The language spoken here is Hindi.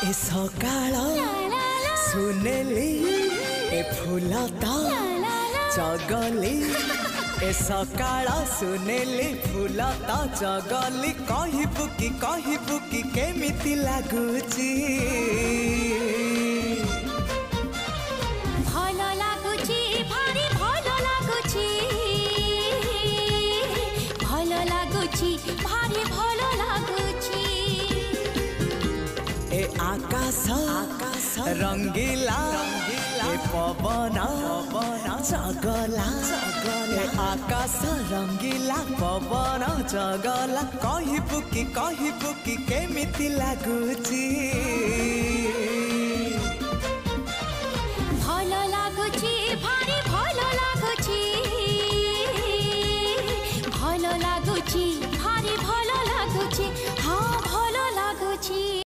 ए सकाळ सुनेली ए फूल तो चगली ए सकाळ सुनेली फूल तो चगली कहबू कि केमिति लागुची भल लागुची भारी भल लागुची भल लागुची भारी भल लागुची ए आकाश रंगीला ए पवन चगला ए आकाश रंगीला पवन चगला कहबू कि केमिति लागुची।